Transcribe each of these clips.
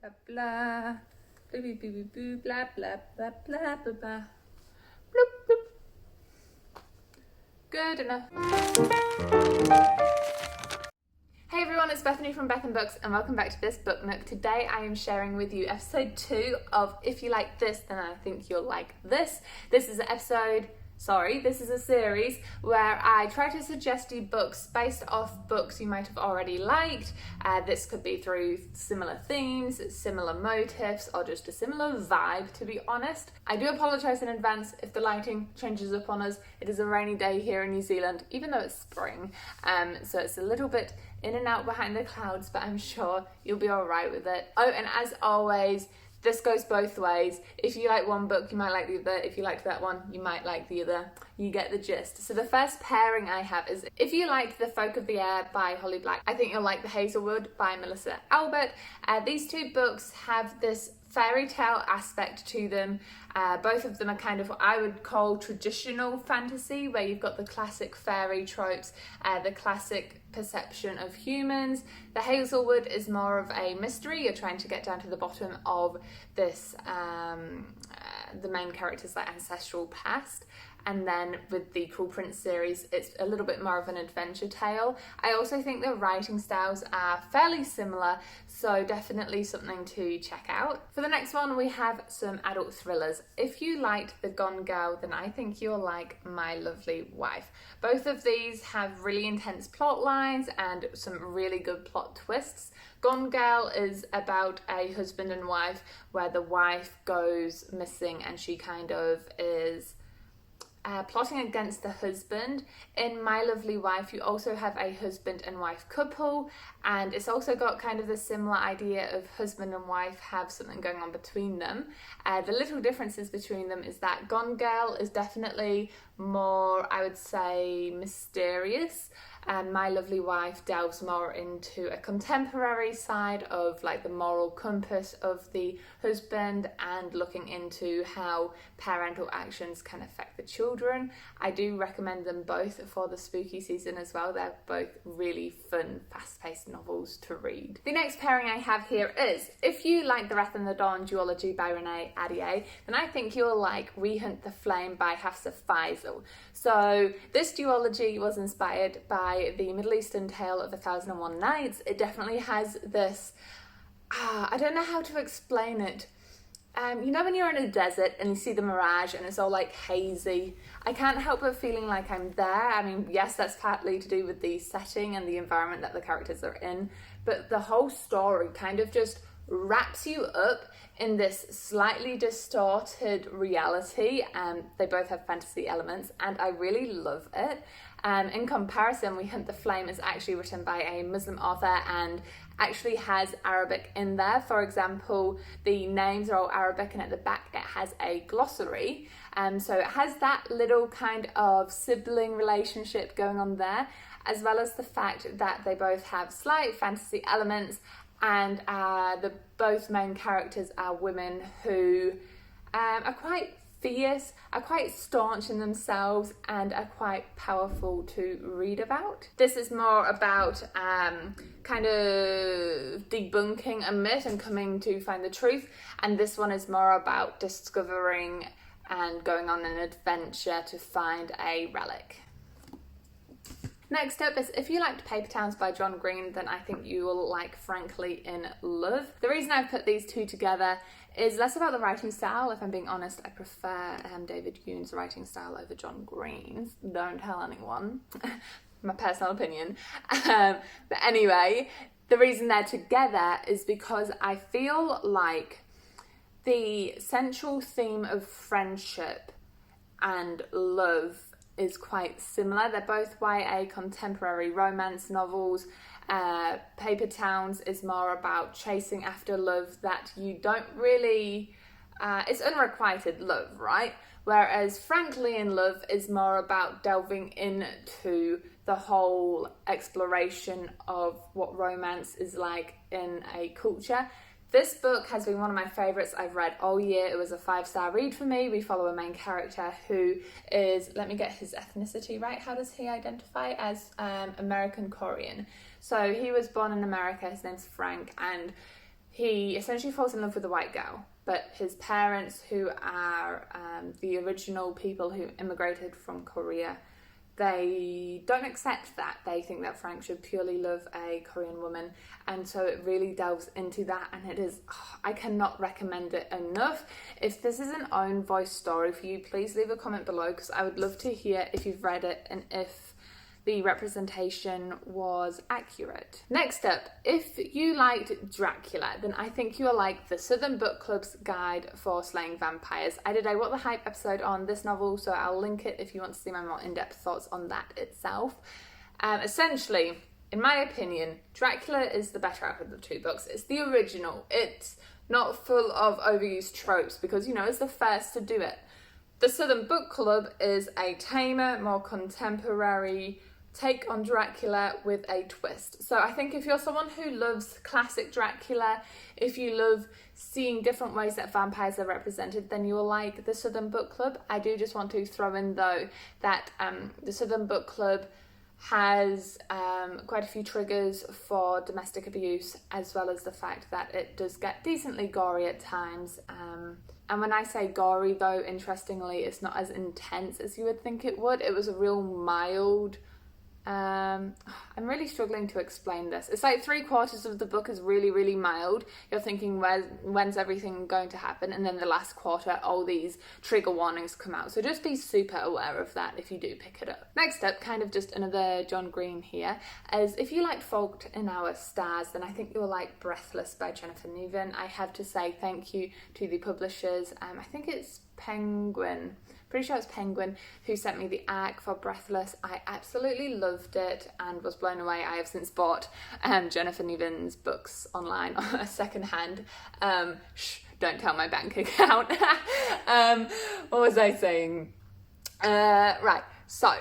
Blah blah. Boo boo boo boo boo blah blah blah blah blah blah. Bloop bloop. Good enough. Hey everyone, it's Bethany from Beth and Books and welcome back to this book nook. Today I am sharing with you episode 2 of If You Like This, Then I Think You'll Like This. This is a series where I try to suggest you books based off books you might have already liked. This could be through similar themes, similar motifs, or just a similar vibe, to be honest. I do apologise in advance if the lighting changes up on us. It is a rainy day here in New Zealand, even though it's spring, so it's a little bit in and out behind the clouds, but I'm sure you'll be alright with it. Oh, and as always, this goes both ways. If you like one book, you might like the other. If you liked that one, you might like the other. You get the gist. So the first pairing I have is, if you like The Folk of the Air by Holly Black, I think you'll like The Hazelwood by Melissa Albert. These two books have this fairy tale aspect to them. Both of them are kind of what I would call traditional fantasy, where you've got the classic fairy tropes, the classic perception of humans. The Hazelwood is more of a mystery. You're trying to get down to the bottom of this, the main character's like ancestral past. And then with the Cruel Prince series, it's a little bit more of an adventure tale. I also think the writing styles are fairly similar, so definitely something to check out. For the next one, we have some adult thrillers. If you liked The Gone Girl, then I think you'll like My Lovely Wife. Both of these have really intense plot lines and some really good plot twists. Gone Girl is about a husband and wife where the wife goes missing and she kind of is plotting against the husband. In My Lovely Wife, you also have a husband and wife couple, and it's also got kind of the similar idea of husband and wife have something going on between them. The little differences between them is that Gone Girl is definitely more, I would say, mysterious, and My Lovely Wife delves more into a contemporary side of like the moral compass of the husband and looking into how parental actions can affect the children. I do recommend them both for the spooky season as well. They're both really fun, fast-paced novels to read. The next pairing I have here is, if you like The Wrath and the Dawn duology by Renee Ahdieh, then I think you'll like We Hunt the Flame by Hafsa Faizal. So this duology was inspired by the Middle Eastern tale of 1001 Nights. It definitely has this, I don't know how to explain it. You know when you're in a desert and you see the mirage and it's all like hazy? I can't help but feeling like I'm there. I mean, yes, that's partly to do with the setting and the environment that the characters are in, but the whole story kind of just wraps you up in this slightly distorted reality. They both have fantasy elements and I really love it. In comparison, We Hunt the Flame is actually written by a Muslim author and actually has Arabic in there. For example, the names are all Arabic and at the back it has a glossary. So it has that little kind of sibling relationship going on there, as well as the fact that they both have slight fantasy elements, and the both main characters are women who are quite fierce, are quite staunch in themselves, and are quite powerful to read about. This is more about kind of debunking a myth and coming to find the truth, and this one is more about discovering and going on an adventure to find a relic. Next up is, if you liked Paper Towns by John Green, then I think you will like Frankly in Love. The reason I've put these two together is less about the writing style. If I'm being honest, I prefer David Yoon's writing style over John Green's. Don't tell anyone. My personal opinion. But anyway, the reason they're together is because I feel like the central theme of friendship and love is quite similar. They're both YA contemporary romance novels. Paper Towns is more about chasing after love that you don't really, it's unrequited love, right? Whereas Frankly in Love is more about delving into the whole exploration of what romance is like in a culture. This book has been one of my favourites I've read all year. It was a 5-star read for me. We follow a main character who is, let me get his ethnicity right, how does he identify? As American Korean. So he was born in America, his name's Frank, and he essentially falls in love with a white girl, but his parents, who are the original people who immigrated from Korea, they don't accept that. They think that Frank should purely love a Korean woman, and so it really delves into that, and it is, I cannot recommend it enough. If this is an own voice story for you, please leave a comment below, because I would love to hear if you've read it and if the representation was accurate. Next up, if you liked Dracula, then I think you will like the Southern Book Club's Guide for Slaying Vampires. I did a What the Hype episode on this novel, so I'll link it if you want to see my more in-depth thoughts on that itself. Essentially, in my opinion, Dracula is the better out of the two books. It's the original. It's not full of overused tropes because, you know, it's the first to do it. The Southern Book Club is a tamer, more contemporary take on Dracula with a twist. So I think if you're someone who loves classic Dracula, if you love seeing different ways that vampires are represented, then you will like the Southern Book Club. I do just want to throw in though that the Southern Book Club has quite a few triggers for domestic abuse, as well as the fact that it does get decently gory at times. And when I say gory though, interestingly, it's not as intense as you would think it would. It was a real mild, I'm really struggling to explain this. It's like 3/4 of the book is really, really mild. You're thinking, when's everything going to happen? And then the last quarter, all these trigger warnings come out. So just be super aware of that if you do pick it up. Next up, kind of just another John Green here, is if you liked Fault in Our Stars, then I think you'll like Breathless by Jennifer Niven. I have to say thank you to the publishers. I think it's Penguin. Pretty sure it's Penguin who sent me the ARC for Breathless. I absolutely loved it and was blown away. I have since bought Jennifer Niven's books online second hand. Don't tell my bank account. What was I saying? Right, so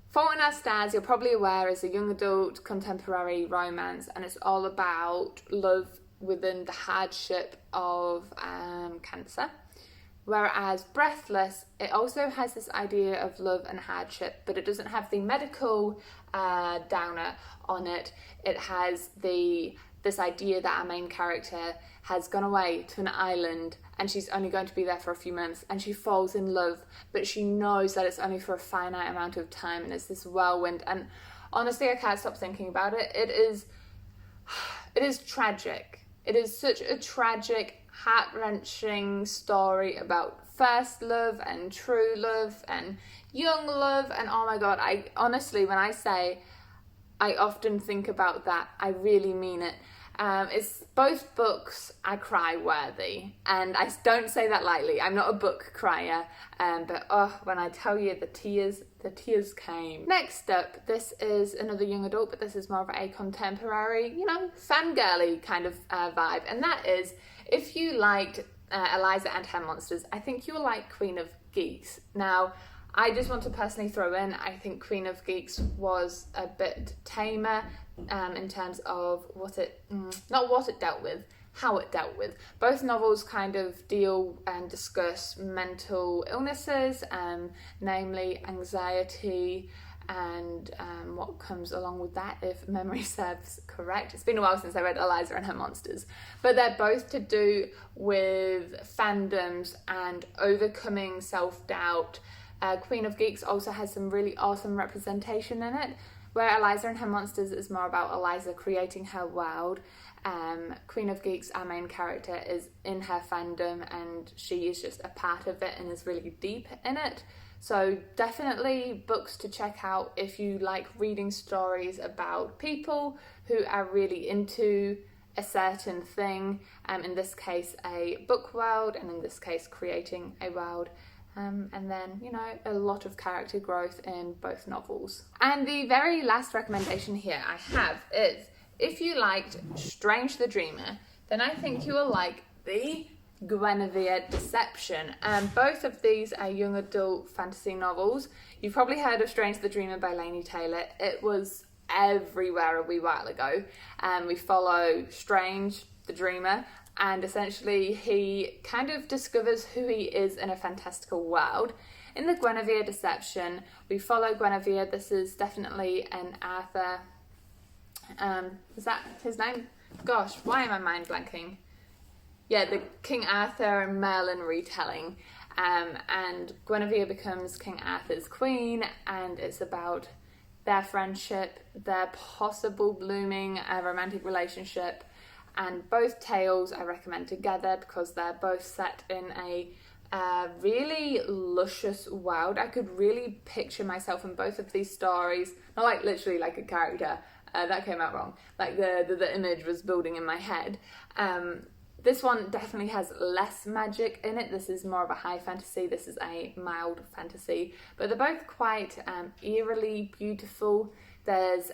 Fault in Our Stars, you're probably aware, is a young adult contemporary romance, and it's all about love within the hardship of cancer. Whereas Breathless, it also has this idea of love and hardship, but it doesn't have the medical downer on it. It has this idea that our main character has gone away to an island and she's only going to be there for a few months, and she falls in love, but she knows that it's only for a finite amount of time, and it's this whirlwind. And honestly, I can't stop thinking about it. It is tragic. It is such a tragic, heart-wrenching story about first love and true love and young love, and oh my god, I honestly, when I say I often think about that, I really mean it. It's both books are cry worthy, and I don't say that lightly. I'm not a book crier, but when I tell you the tears came. Next up, this is another young adult, but this is more of a contemporary, you know, fangirly kind of vibe, and that is, if you liked Eliza and Her Monsters, I think you'll like Queen of Geeks. Now, I just want to personally throw in, I think Queen of Geeks was a bit tamer in terms of not what it dealt with, how it dealt with. Both novels kind of deal and discuss mental illnesses, namely anxiety and what comes along with that, if memory serves correct. It's been a while since I read Eliza and Her Monsters, but they're both to do with fandoms and overcoming self-doubt. Queen of Geeks also has some really awesome representation in it, where Eliza and Her Monsters is more about Eliza creating her world. Queen of Geeks, our main character, is in her fandom and she is just a part of it and is really deep in it. So definitely books to check out if you like reading stories about people who are really into a certain thing, in this case a book world, and in this case creating a world. And then, you know, a lot of character growth in both novels. And the very last recommendation here I have is, if you liked Strange the Dreamer, then I think you will like the Gwenevere Deception. Both of these are young adult fantasy novels. You've probably heard of Strange the Dreamer by Laini Taylor. It was everywhere a wee while ago. We follow Strange the Dreamer, and essentially he kind of discovers who he is in a fantastical world. In the Gwenevere Deception, we follow Gwenevere. This is definitely an Arthur, is that his name? Gosh, why am I mind blanking? the King Arthur and Merlin retelling. And Gwenevere becomes King Arthur's queen, and it's about their friendship, their possible blooming romantic relationship. And both tales I recommend together because they're both set in a really luscious world. I could really picture myself in both of these stories, not like literally like a character, that came out wrong, like the image was building in my head. This one definitely has less magic in it. This is more of a high fantasy, this is a mild fantasy, but they're both quite eerily beautiful. There's,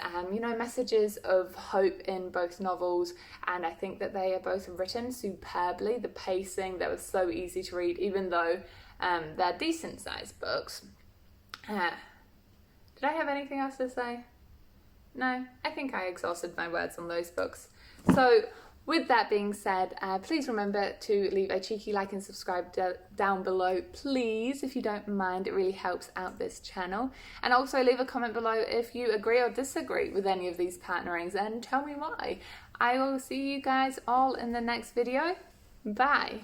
messages of hope in both novels, and I think that they are both written superbly. The pacing, they were so easy to read, even though they're decent-sized books. Did I have anything else to say? No, I think I exhausted my words on those books. So, with that being said, please remember to leave a cheeky like and subscribe down below, please, if you don't mind. It really helps out this channel. And also leave a comment below if you agree or disagree with any of these partnerings and tell me why. I will see you guys all in the next video. Bye.